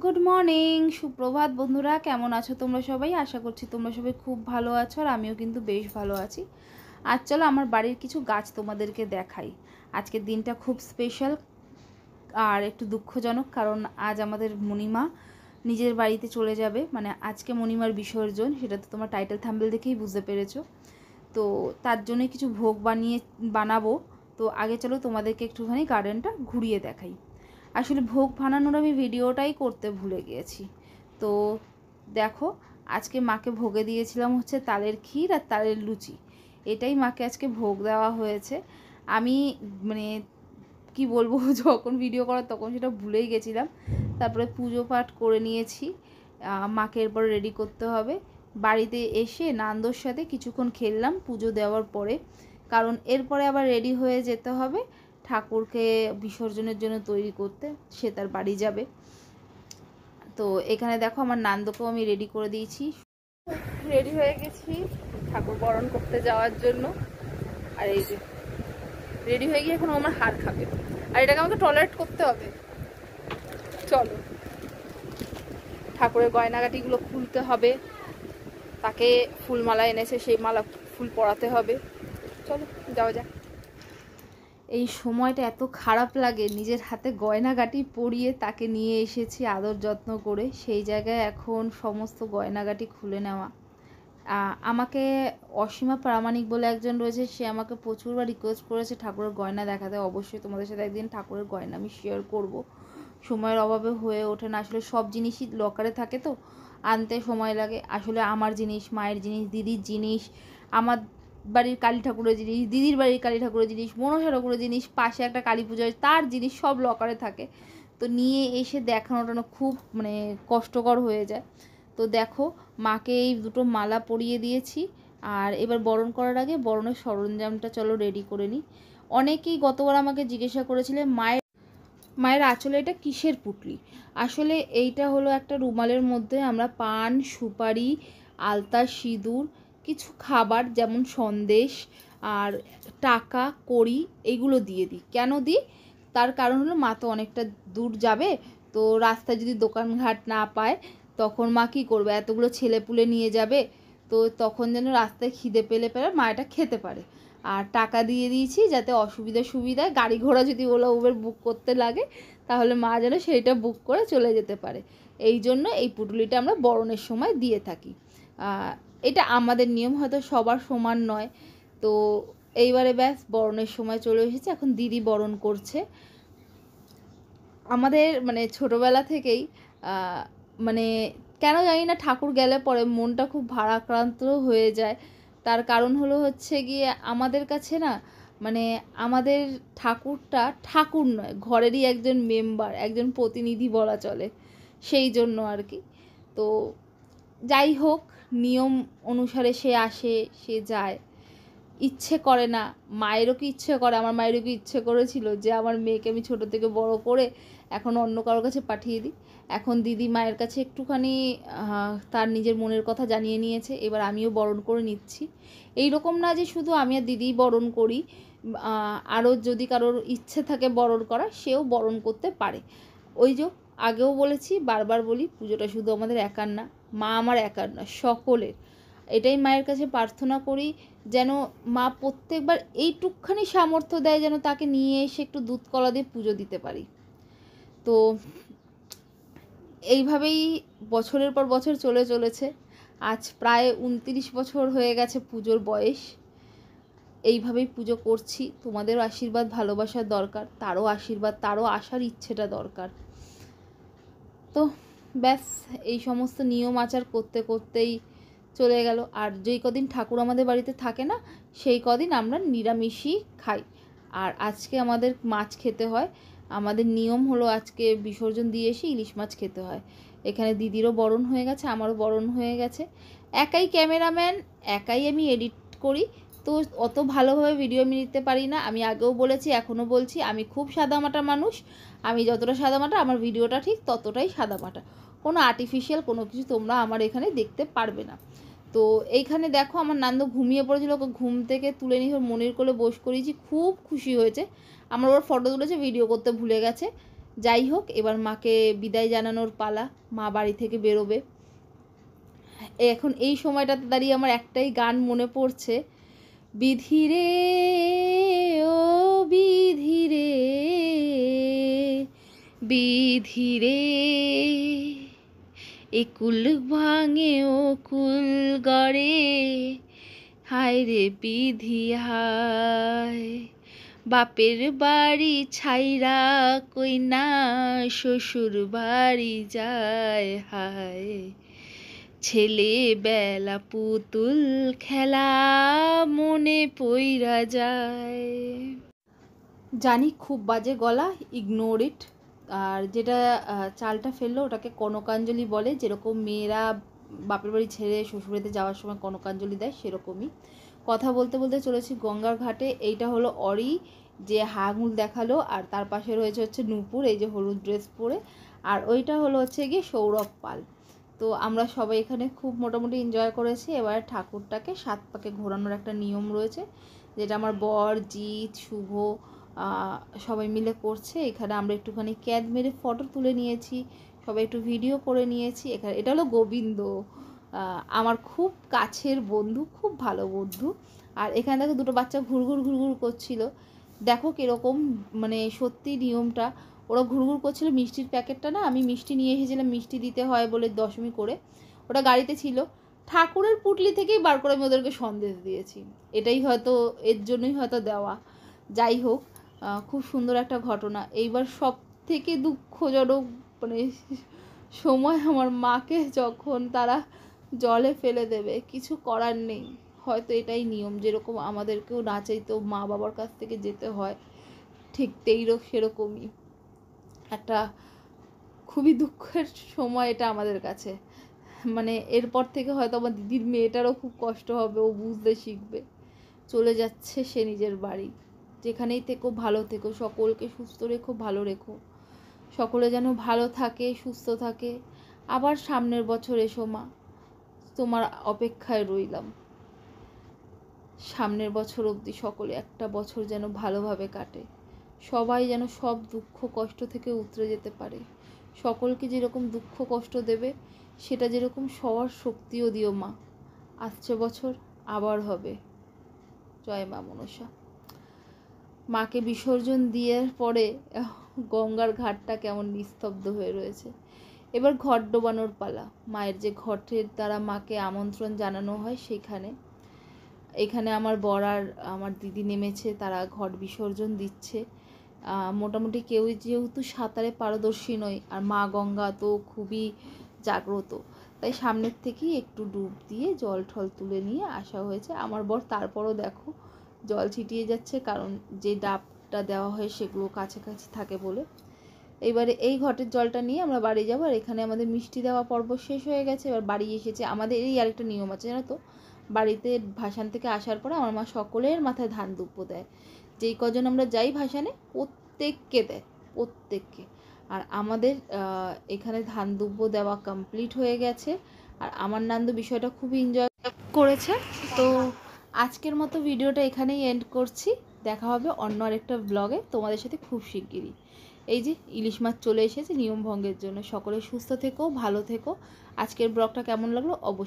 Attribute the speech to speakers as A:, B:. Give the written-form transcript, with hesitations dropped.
A: Good morning, সুপ্রভাত বন্ধুরা। কেমন আছো তোমরা সবাই? আশা করছি তোমরা সবাই খুব ভালো আছো, আর আমিও কিন্তু বেশ ভালো আছি। আজ চলো আমার বাড়ির কিছু গাছ তোমাদেরকে দেখাই। আজকের দিনটা খুব স্পেশাল আর একটু দুঃখজনক, কারণ আজ আমাদের মণিমা নিজের বাড়িতে চলে যাবে। মানে আজকে মণিমার বিসর্জন, সেটা তো তোমার টাইটেল থাম্বনেল দেখেই বুঝতে পেরেছো। তো তার জন্য কিছু ভোগ বানাবো। তো আগে চলো তোমাদেরকে একটুখানি গার্ডেনটা ঘুরিয়ে দেখাই। আসলে ভোগ বানানোর আমি ভিডিওটাই করতে ভুলে গিয়েছি। তো দেখো, আজকে মাকে ভোগে দিয়েছিলাম হচ্ছে তালের ক্ষীর আর তালের লুচি। এটাই মাকে আজকে ভোগ দেওয়া হয়েছে। আমি মানে কি বলবো, যখন ভিডিও করার তখন সেটা ভুলেই গেছিলাম। তারপরে পুজো পাঠ করে নিয়েছি। মাকে এরপর রেডি করতে হবে। বাড়িতে এসে নান্দোর সাথে কিছুক্ষণ খেললাম পুজো দেওয়ার পরে, কারণ এরপরে আবার রেডি হয়ে যেতে হবে ঠাকুরকে বিসর্জনের জন্য তৈরি করতে। সে তার বাড়ি যাবে। তো এখানে দেখো আমার নান্দকেও আমি রেডি করে দিয়েছি, রেডি হয়ে গেছি ঠাকুর বরণ করতে যাওয়ার জন্য। আর এই যে রেডি হয়ে গিয়ে এখন আমার হার খাবে, আর এটাকে আমাকে টলারেট করতে হবে। চলো, ঠাকুরের গয়নাগাটিগুলো খুলতে হবে, তাকে ফুলমালা এনেছে সেই মালা ফুল পরাতে হবে। চলো যাওয়া যাক। এই সময়টা এত খারাপ লাগে, নিজের হাতে গয়নাগাটি পরিয়ে তাকে নিয়ে এসেছি আদর যত্ন করে, সেই জায়গায় এখন সমস্ত গয়নাগাটি খুলে নেওয়া। আমাকে অসীমা প্রামাণিক বলে একজন রয়েছে, সে আমাকে প্রচুরবার রিকোয়েস্ট করেছে ঠাকুরের গয়না দেখাতে। অবশ্যই তোমাদের সাথে একদিন ঠাকুরের গয়না আমি শেয়ার করব। সময়ের অভাবে হয়ে ওঠে না, আসলে সব জিনিসই লকারে থাকে তো আনতে সময় লাগে। আসলে আমার জিনিস, মায়ের জিনিস, দিদির জিনিস, আমার বাড়ির কালী ঠাকুরের জিনিস, দিদির বাড়ির কালী ঠাকুরের জিনিস, মনসা ঠাকুরের জিনিস, পাশে একটা কালী পূজা তার জিনিস, সব লকারে থাকে। তো নিয়ে এসে দেখানোটা খুব কষ্টকর হয়ে যায়। তো দেখো, মাকে এই দুটো মালা পরিয়ে দিয়েছি। আর এবার বরণ করার আগে বরণের সরঞ্জামটা চলো রেডি করে নিই। অনেকেই গতবার আমাকে জিজ্ঞাসা করেছিলে মায়ের আঁচলে এটা কিসের পুঁটলি। আসলে এইটা হলো একটা রুমালের মধ্যে আমরা পান, সুপারি, আলতা, সিঁদুর, কিছু খাবার যেমন সন্দেশ আর টাকা, কড়ি, এইগুলো দিয়ে দিই। কেন দিই? তার কারণ হলো মা তো অনেকটা দূর যাবে, তো রাস্তায় যদি দোকানঘাট না পায় তখন মা কী করবে, এতগুলো ছেলেপুলে নিয়ে যাবে, তো তখন যেন রাস্তায় খিদে পেলে মা এটা খেতে পারে। আর টাকা দিয়ে দিয়েছি যাতে সুবিধায় গাড়ি ঘোড়া যদি ওলা উবের বুক করতে লাগে তাহলে মা যেন সেইটা বুক করে চলে যেতে পারে। এই জন্য এই পুটুলিটা আমরা বরণের সময় দিয়ে থাকি। এটা আমাদের নিয়ম, হয়তো সবার সমান নয়। তো এইবারে ব্যাস বরণের সময় চলে এসেছে, এখন দিদি বরণ করছে। আমাদের ছোটোবেলা থেকেই মানে কেন জানি না ঠাকুর গেলে পরে মনটা খুব ভারাক্রান্ত হয়ে যায়। তার কারণ হলো হচ্ছে গিয়ে আমাদের কাছে না আমাদের ঠাকুরটা ঠাকুর নয়, ঘরেরই একজন মেম্বার, একজন প্রতিনিধি বলা চলে, সেই জন্য আর কি। তো যাই হোক, নিয়ম অনুসারে সে আসে, সে যায়। ইচ্ছে করে না, মায়েরও কি ইচ্ছে করে, আমার মায়েরও কি ইচ্ছে করেছিল যে আমার মেয়েকে আমি ছোটো থেকে বড় করে এখন অন্য কারোর কাছে পাঠিয়ে দিই। এখন দিদি মায়ের কাছে একটুখানি তার নিজের মনের কথা জানিয়ে নিয়েছে, এবার আমিও বরণ করে নিচ্ছি। এই রকম না যে শুধু আমি আর দিদিই বরণ করি, আরও যদি কারোর ইচ্ছে থাকে বরণ করা, সেও বরণ করতে পারে। ওই যে আগেও বলেছি, বারবার বলি, পুজোটা শুধু আমাদের একার না, মা আমার একার না, সকলের। এটাই মায়ের কাছে প্রার্থনা করি যেন মা প্রত্যেকবার এইটুকখানি সামর্থ্য দেয় যেন তাকে নিয়ে এসে একটু দুধ কলা দিয়ে পুজো দিতে পারি। তো এইভাবেই বছরের পর বছর চলে চলেছে। আজ প্রায় 29 বছর হয়ে গেছে পুজোর বয়স। এইভাবেই পুজো করছি। তোমাদেরও আশীর্বাদ ভালোবাসার দরকার, তারও আশীর্বাদ, তারও আসার ইচ্ছেটা দরকার। তো ব্যাস, এই সমস্ত নিয়ম আচার করতে করতেই চলে গেল। আর যেই কদিন ঠাকুর আমাদের বাড়িতে থাকে না, সেই কদিন আমরা নিরামিষই খাই। আর আজকে আমাদের মাছ খেতে হয়। আমাদের নিয়ম হলো আজকে বিসর্জন দিয়ে এসে ইলিশ মাছ খেতে হয়। এখানে দিদিরও বরণ হয়ে গেছে, আমারও বরণ হয়ে গেছে। একাই ক্যামেরাম্যান, একাই আমি এডিট করি, তো অত ভালোভাবে ভিডিও আমি নিতে পারি না। আমি আগেও বলেছি, এখনও বলছি, আমি খুব সাদামাটা মানুষ। আমি যতটা সাদামাটা, আমার ভিডিওটা ঠিক ততটাই সাদামাটা। কোনো আর্টিফিশিয়াল কোনো কিছু তোমরা আমার এখানে দেখতে পারবে না। তো এইখানে দেখো, আমার নান্দু ঘুমিয়ে পড়েছিল, ওকে ঘুম থেকে তুলে নিয়ে ওর মনির কোলে বস করিয়েছি। খুব খুশি হয়েছে, আমার ওর ফটো তুলেছে, ভিডিও করতে ভুলে গেছে। যাই হোক, এবার মাকে বিদায় জানানোর পালা। মা বাড়ি থেকে বেরোবে। এখন এই সময়টাতে দাঁড়িয়ে আমার একটাই গান মনে পড়ছে, বিধিরে ও বিধিরে, বিধিরে একুল ভাঙে ও কুল গড়ে, হায় রে বিধি হায়, বাপের বাড়ি ছাইরা কইনা শ্বশুর বাড়ি যায়, হায় ছেলেবেলা পুতুল খেলা মনে পইরা যায়। জানি খুব বাজে গলা, ইগনোর ইট। আর যেটা চালটা ফেললো ওটাকে কনকাঞ্জলি বলে, যেরকম মেয়েরা বাপের বাড়ি ছেড়ে শ্বশুরবাড়িতে যাওয়ার সময় কনকাঞ্জলি দেয়, সেরকমই। কথা বলতে বলতে চলেছি গঙ্গার ঘাটে। এইটা হলো অরি, যে আঙুল দেখালো, আর তার পাশে রয়েছে হচ্ছে নূপুর, এই যে হলুদ ড্রেস পরে, আর ওইটা হলো হচ্ছে গিয়ে সৌরভ পাল। তো আমরা সবাই এখানে খুব মোটামুটি এনজয় করেছি। এবার ঠাকুরটাকে 7 পাকে ঘোরানোর একটা নিয়ম রয়েছে, যেটা আমার বর, জিৎ, শুভ সবাই মিলে করছে। এখানে আমরা একটুখানি ক্যাদ মেরে ফটো তুলে নিয়েছি, সবাই একটু ভিডিও করে নিয়েছি। এখানে এটা হলো গোবিন্দ, আমার খুব কাছের বন্ধু, খুব ভালো বন্ধু। আর এখানে দেখো দুটো বাচ্চা ঘুরঘুর ঘুরঘুর করছিল, দেখো কীরকম মানে সত্যি নিয়মটা। ওরা ঘুরঘুর করছিল, মিষ্টির প্যাকেটটা না আমি মিষ্টি নিয়ে এসেছিলাম, মিষ্টি দিতে হয় বলে দশমী করে, ওটা গাড়িতে ছিল, ঠাকুরের পুটলি থেকেই বার করে আমি ওদেরকে সন্দেশ দিয়েছি। এটাই হয়তো, এর জন্যই হয়তো দেওয়া। যাই হোক, খুব সুন্দর একটা ঘটনা। এইবার সব থেকে দুঃখজনক মানে সময় আমার মাকে যখন তারা জলে ফেলে দেবে, কিছু করার নেই, হয়তো এটাই নিয়ম, যেরকম আমাদেরকেও না চাইতেও মা বাবার কাছ থেকে যেতে হয়, ঠিক সেরকমই একটা খুবই দুঃখের সময় এটা আমাদের কাছে। মানে এরপর থেকে হয়তো আমার দিদির মেয়েটারও খুব কষ্ট হবে, ও বুঝতে শিখবে। চলে যাচ্ছে সে নিজের বাড়ি। যেখানেই থেকো ভালো থেকো, সকলকে সুস্থ রেখো, ভালো রেখো, সকলে যেন ভালো থাকে, সুস্থ থাকে। আবার সামনের বছর এসো মা, তোমার অপেক্ষায় রইলাম। সামনের বছর অবধি সকলে একটা বছর যেন ভালোভাবে কাটে, সবাই যেন সব দুঃখ কষ্ট থেকে উতরে যেতে পারে। সকলকে যেরকম দুঃখ কষ্ট দেবে, সেটা যেরকম সবার শক্তিও দিও মা। আসছে বছর আবার হবে। জয় মা মনসা। মাকে বিসর্জন দিয়ে পরে গঙ্গার ঘাটটা কেমন নিস্তব্ধ হয়ে রয়েছে। এবার ঘট ডোবানোর পালা। মায়ের যে ঘটের দ্বারা মাকে আমন্ত্রণ জানানো হয় সেখানে। এখানে আমার বর আর আমার দিদি নেমেছে, তারা ঘট বিসর্জন দিচ্ছে। মোটামুটি কেউই যেহেতু সাঁতারে পারদর্শী নয়, আর মা গঙ্গা তো খুবই জাগ্রত, তাই সামনের থেকেই একটু ডুব দিয়ে জল ঠল তুলে নিয়ে আসা হয়েছে। আমার বর তারপরও দেখো জল ছিটিয়ে যাচ্ছে, কারণ যে ডাবটা দেওয়া হয় সেগুলো কাছাকাছি থাকে বলে। এইবারে এই ঘটের জলটা নিয়ে আমরা বাড়ি যাবো। আর এখানে আমাদের মিষ্টি দেওয়া পর্ব শেষ হয়ে গেছে, এবার বাড়ি এসেছে। আমাদের এই আরেকটা নিয়ম আছে জানো তো, বাড়িতে ভাসান থেকে আসার পরে আমার মা সকলের মাথায় ধান দুব্বো দেয়। যেই কজন আমরা যাই ভাসানে প্রত্যেককে দেয়, প্রত্যেককে। আর আমাদের এখানে ধান দুব্বো দেওয়া কমপ্লিট হয়ে গেছে। আর আমার নান্দু বিষয়টা খুবই এনজয় করেছে। তো আজকের মতো ভিডিওটা এখানেই এন্ড করছি। দেখা হবে অন্য আরেকটা ব্লগে তোমাদের সাথে খুব শিগগিরই। এই যে ইলিশ মাছ চলে এসেছে নিয়ম ভঙ্গের জন্য। সকলে সুস্থ থেকো, ভালো থেকো। আজকের ব্লগটা কেমন লাগলো অবশ্যই